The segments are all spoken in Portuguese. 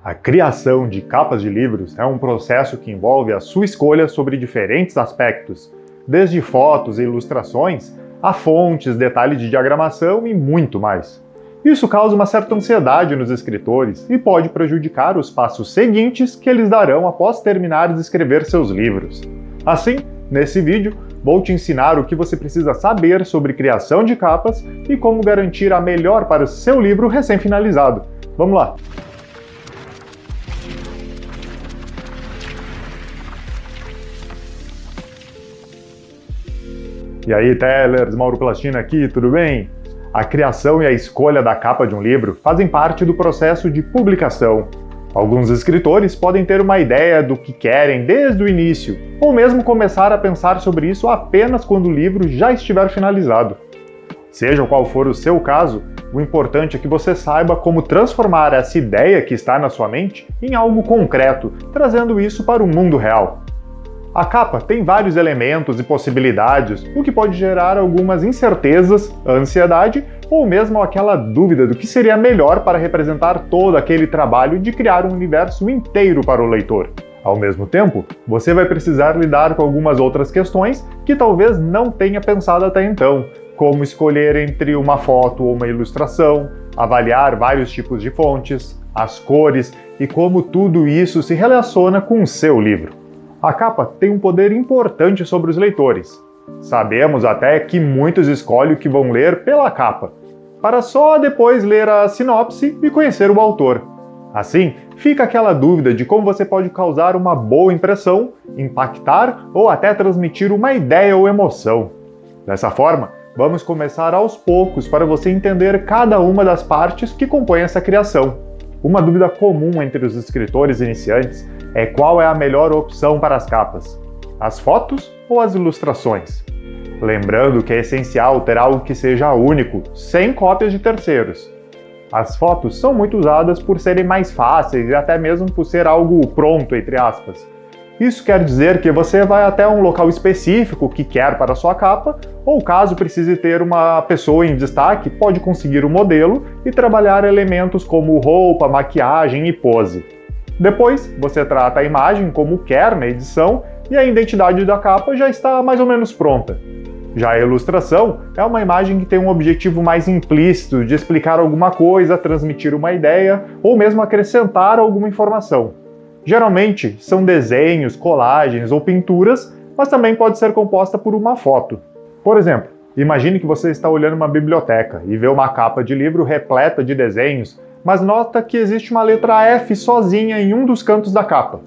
A criação de capas de livros é um processo que envolve a sua escolha sobre diferentes aspectos, desde fotos e ilustrações, a fontes, detalhes de diagramação e muito mais. Isso causa uma certa ansiedade nos escritores e pode prejudicar os passos seguintes que eles darão após terminar de escrever seus livros. Assim, nesse vídeo, vou te ensinar o que você precisa saber sobre criação de capas e como garantir a melhor para o seu livro recém-finalizado. Vamos lá! E aí, Tellers, Mauro Plastina aqui, tudo bem? A criação e a escolha da capa de um livro fazem parte do processo de publicação. Alguns escritores podem ter uma ideia do que querem desde o início, ou mesmo começar a pensar sobre isso apenas quando o livro já estiver finalizado. Seja qual for o seu caso, o importante é que você saiba como transformar essa ideia que está na sua mente em algo concreto, trazendo isso para o mundo real. A capa tem vários elementos e possibilidades, o que pode gerar algumas incertezas, ansiedade ou mesmo aquela dúvida do que seria melhor para representar todo aquele trabalho de criar um universo inteiro para o leitor. Ao mesmo tempo, você vai precisar lidar com algumas outras questões que talvez não tenha pensado até então, como escolher entre uma foto ou uma ilustração, avaliar vários tipos de fontes, as cores e como tudo isso se relaciona com o seu livro. A capa tem um poder importante sobre os leitores. Sabemos até que muitos escolhem o que vão ler pela capa, para só depois ler a sinopse e conhecer o autor. Assim, fica aquela dúvida de como você pode causar uma boa impressão, impactar ou até transmitir uma ideia ou emoção. Dessa forma, vamos começar aos poucos para você entender cada uma das partes que compõem essa criação. Uma dúvida comum entre os escritores iniciantes é qual é a melhor opção para as capas, as fotos ou as ilustrações. Lembrando que é essencial ter algo que seja único, sem cópias de terceiros. As fotos são muito usadas por serem mais fáceis e até mesmo por ser algo pronto, entre aspas. Isso quer dizer que você vai até um local específico que quer para a sua capa, ou caso precise ter uma pessoa em destaque, pode conseguir o modelo e trabalhar elementos como roupa, maquiagem e pose. Depois, você trata a imagem como quer na edição e a identidade da capa já está mais ou menos pronta. Já a ilustração é uma imagem que tem um objetivo mais implícito de explicar alguma coisa, transmitir uma ideia ou mesmo acrescentar alguma informação. Geralmente, são desenhos, colagens ou pinturas, mas também pode ser composta por uma foto. Por exemplo, imagine que você está olhando uma biblioteca e vê uma capa de livro repleta de desenhos, mas nota que existe uma letra F sozinha em um dos cantos da capa.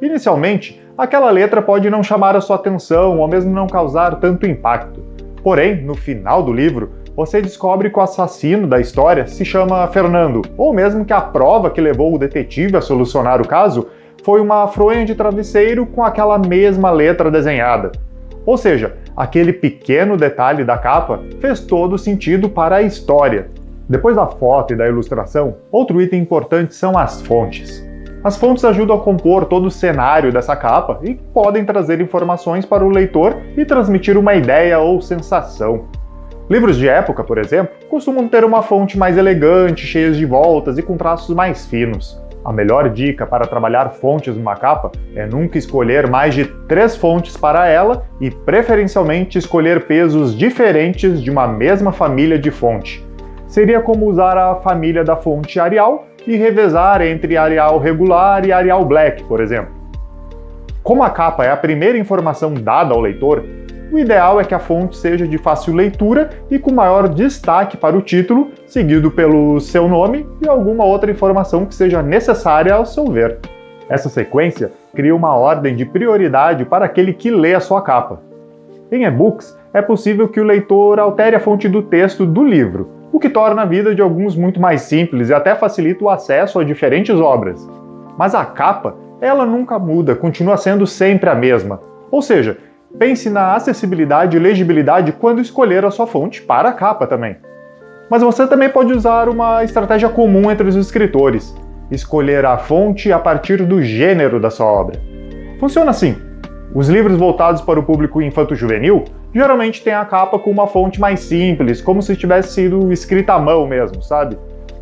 Inicialmente, aquela letra pode não chamar a sua atenção ou mesmo não causar tanto impacto. Porém, no final do livro, você descobre que o assassino da história se chama Fernando, ou mesmo que a prova que levou o detetive a solucionar o caso foi uma fronha de travesseiro com aquela mesma letra desenhada. Ou seja, aquele pequeno detalhe da capa fez todo sentido para a história. Depois da foto e da ilustração, outro item importante são as fontes. As fontes ajudam a compor todo o cenário dessa capa e podem trazer informações para o leitor e transmitir uma ideia ou sensação. Livros de época, por exemplo, costumam ter uma fonte mais elegante, cheias de voltas e com traços mais finos. A melhor dica para trabalhar fontes numa capa é nunca escolher mais de 3 fontes para ela e, preferencialmente, escolher pesos diferentes de uma mesma família de fonte. Seria como usar a família da fonte Arial e revezar entre Arial regular e Arial Black, por exemplo. Como a capa é a primeira informação dada ao leitor, o ideal é que a fonte seja de fácil leitura e com maior destaque para o título, seguido pelo seu nome e alguma outra informação que seja necessária ao seu ver. Essa sequência cria uma ordem de prioridade para aquele que lê a sua capa. Em e-books, é possível que o leitor altere a fonte do texto do livro, o que torna a vida de alguns muito mais simples e até facilita o acesso a diferentes obras. Mas a capa, ela nunca muda, continua sendo sempre a mesma. Ou seja, pense na acessibilidade e legibilidade quando escolher a sua fonte para a capa também. Mas você também pode usar uma estratégia comum entre os escritores: escolher a fonte a partir do gênero da sua obra. Funciona assim: os livros voltados para o público infanto-juvenil geralmente têm a capa com uma fonte mais simples, como se tivesse sido escrita à mão mesmo, sabe?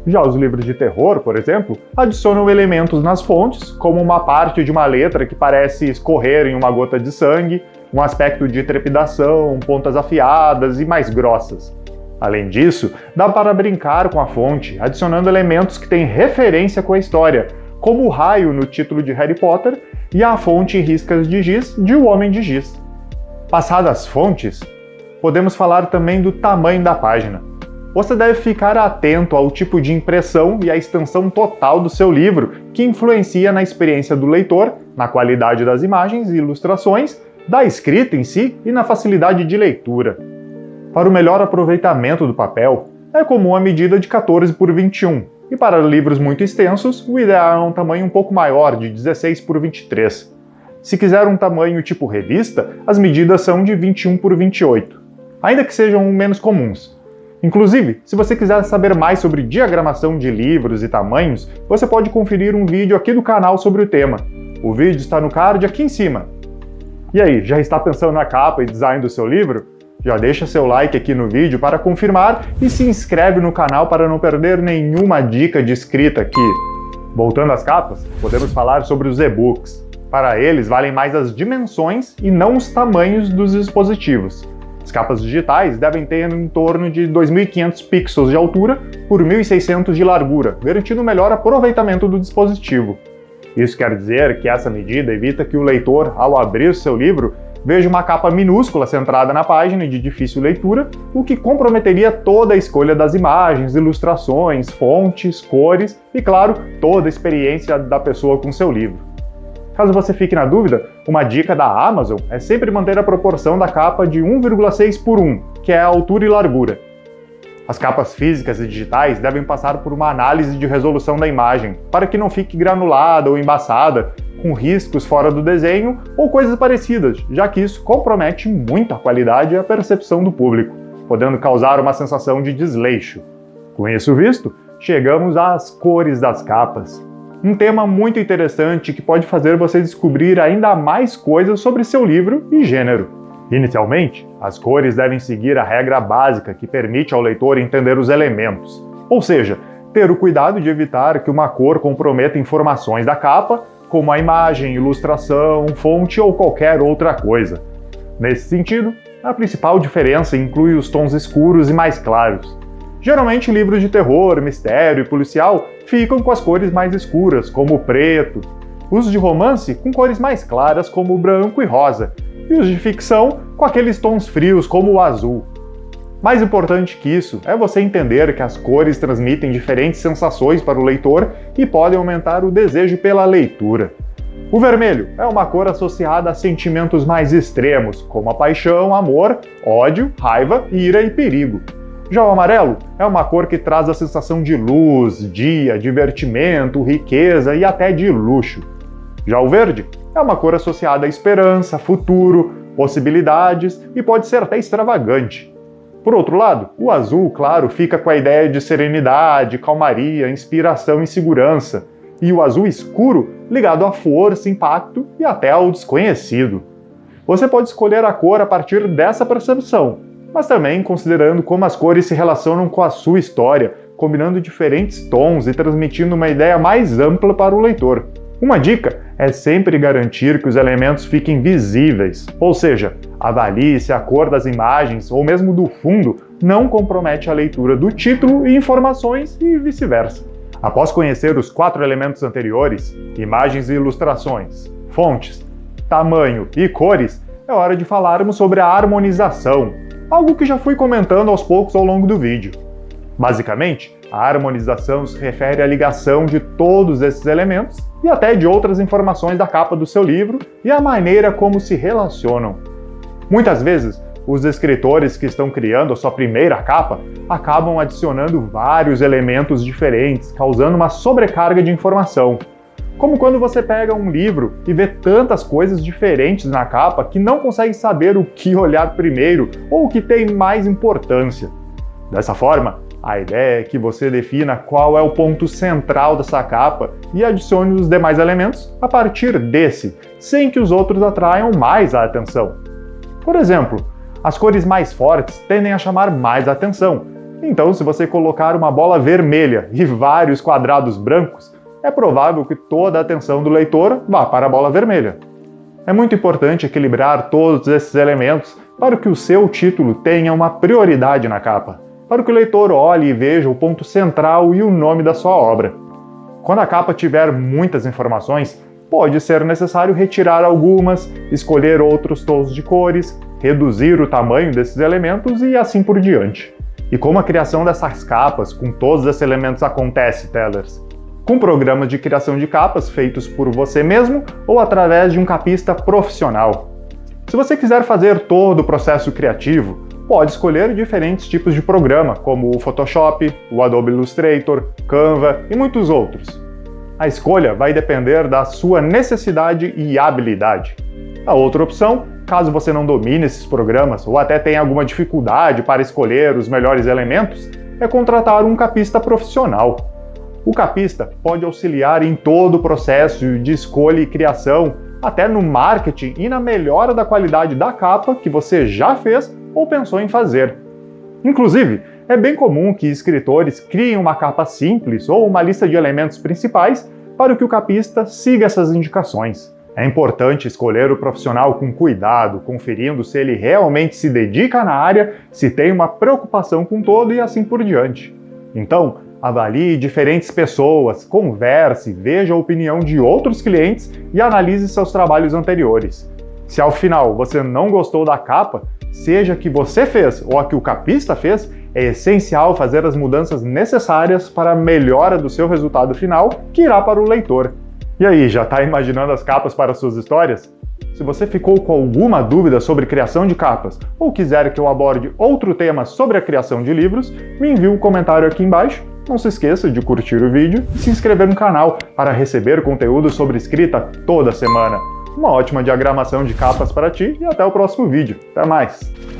Já os livros de terror, por exemplo, adicionam elementos nas fontes, como uma parte de uma letra que parece escorrer em uma gota de sangue, um aspecto de trepidação, pontas afiadas e mais grossas. Além disso, dá para brincar com a fonte, adicionando elementos que têm referência com a história, como o raio no título de Harry Potter e a fonte em riscas de giz de O Homem de Giz. Passadas as fontes, podemos falar também do tamanho da página. Você deve ficar atento ao tipo de impressão e à extensão total do seu livro, que influencia na experiência do leitor, na qualidade das imagens e ilustrações, da escrita em si e na facilidade de leitura. Para o melhor aproveitamento do papel, é comum a medida de 14 por 21, e para livros muito extensos, o ideal é um tamanho um pouco maior, de 16 por 23. Se quiser um tamanho tipo revista, as medidas são de 21 por 28, ainda que sejam menos comuns. Inclusive, se você quiser saber mais sobre diagramação de livros e tamanhos, você pode conferir um vídeo aqui do canal sobre o tema. O vídeo está no card aqui em cima. E aí, já está pensando na capa e design do seu livro? Já deixa seu like aqui no vídeo para confirmar e se inscreve no canal para não perder nenhuma dica de escrita aqui. Voltando às capas, podemos falar sobre os e-books. Para eles, valem mais as dimensões e não os tamanhos dos dispositivos. As capas digitais devem ter em torno de 2.500 pixels de altura por 1.600 de largura, garantindo melhor aproveitamento do dispositivo. Isso quer dizer que essa medida evita que o leitor, ao abrir seu livro, veja uma capa minúscula centrada na página e de difícil leitura, o que comprometeria toda a escolha das imagens, ilustrações, fontes, cores e, claro, toda a experiência da pessoa com seu livro. Caso você fique na dúvida, uma dica da Amazon é sempre manter a proporção da capa de 1,6 por 1, que é a altura e largura. As capas físicas e digitais devem passar por uma análise de resolução da imagem, para que não fique granulada ou embaçada, com riscos fora do desenho ou coisas parecidas, já que isso compromete muito a qualidade e a percepção do público, podendo causar uma sensação de desleixo. Com isso visto, chegamos às cores das capas. Um tema muito interessante que pode fazer você descobrir ainda mais coisas sobre seu livro e gênero. Inicialmente, as cores devem seguir a regra básica que permite ao leitor entender os elementos, ou seja, ter o cuidado de evitar que uma cor comprometa informações da capa, como a imagem, ilustração, fonte ou qualquer outra coisa. Nesse sentido, a principal diferença inclui os tons escuros e mais claros. Geralmente, livros de terror, mistério e policial ficam com as cores mais escuras, como o preto. Os de romance com cores mais claras, como o branco e rosa. E os de ficção com aqueles tons frios, como o azul. Mais importante que isso é você entender que as cores transmitem diferentes sensações para o leitor e podem aumentar o desejo pela leitura. O vermelho é uma cor associada a sentimentos mais extremos, como a paixão, amor, ódio, raiva, ira e perigo. Já o amarelo é uma cor que traz a sensação de luz, dia, divertimento, riqueza e até de luxo. Já o verde é uma cor associada à esperança, futuro, possibilidades e pode ser até extravagante. Por outro lado, o azul claro fica com a ideia de serenidade, calmaria, inspiração e segurança, e o azul escuro ligado à força, impacto e até ao desconhecido. Você pode escolher a cor a partir dessa percepção, mas também considerando como as cores se relacionam com a sua história, combinando diferentes tons e transmitindo uma ideia mais ampla para o leitor. Uma dica é sempre garantir que os elementos fiquem visíveis, ou seja, avalie se a cor das imagens ou mesmo do fundo não compromete a leitura do título e informações e vice-versa. Após conhecer os 4 elementos anteriores, imagens e ilustrações, fontes, tamanho e cores, é hora de falarmos sobre a harmonização, algo que já fui comentando aos poucos ao longo do vídeo. Basicamente, a harmonização se refere à ligação de todos esses elementos e até de outras informações da capa do seu livro e a maneira como se relacionam. Muitas vezes, os escritores que estão criando a sua primeira capa acabam adicionando vários elementos diferentes, causando uma sobrecarga de informação. Como quando você pega um livro e vê tantas coisas diferentes na capa que não consegue saber o que olhar primeiro ou o que tem mais importância. Dessa forma, a ideia é que você defina qual é o ponto central dessa capa e adicione os demais elementos a partir desse, sem que os outros atraiam mais a atenção. Por exemplo, as cores mais fortes tendem a chamar mais a atenção, Então, se você colocar uma bola vermelha e vários quadrados brancos, é provável que toda a atenção do leitor vá para a bola vermelha. É muito importante equilibrar todos esses elementos para que o seu título tenha uma prioridade na capa, para que o leitor olhe e veja o ponto central e o nome da sua obra. Quando a capa tiver muitas informações, pode ser necessário retirar algumas, escolher outros tons de cores, reduzir o tamanho desses elementos e assim por diante. E como a criação dessas capas com todos esses elementos acontece, Tellers? Com programas de criação de capas feitos por você mesmo ou através de um capista profissional. Se você quiser fazer todo o processo criativo, pode escolher diferentes tipos de programa, como o Photoshop, o Adobe Illustrator, Canva e muitos outros. A escolha vai depender da sua necessidade e habilidade. A outra opção, caso você não domine esses programas ou até tenha alguma dificuldade para escolher os melhores elementos, é contratar um capista profissional. O capista pode auxiliar em todo o processo de escolha e criação, até no marketing e na melhora da qualidade da capa que você já fez ou pensou em fazer. Inclusive, é bem comum que escritores criem uma capa simples ou uma lista de elementos principais para que o capista siga essas indicações. É importante escolher o profissional com cuidado, conferindo se ele realmente se dedica na área, se tem uma preocupação com todo e assim por diante. Então, avalie diferentes pessoas, converse, veja a opinião de outros clientes e analise seus trabalhos anteriores. Se ao final você não gostou da capa, seja a que você fez ou a que o capista fez, é essencial fazer as mudanças necessárias para a melhora do seu resultado final, que irá para o leitor. E aí, já está imaginando as capas para suas histórias? Se você ficou com alguma dúvida sobre criação de capas ou quiser que eu aborde outro tema sobre a criação de livros, me envie um comentário aqui embaixo. Não se esqueça de curtir o vídeo e se inscrever no canal para receber conteúdo sobre escrita toda semana. Uma ótima diagramação de capas para ti e até o próximo vídeo. Até mais!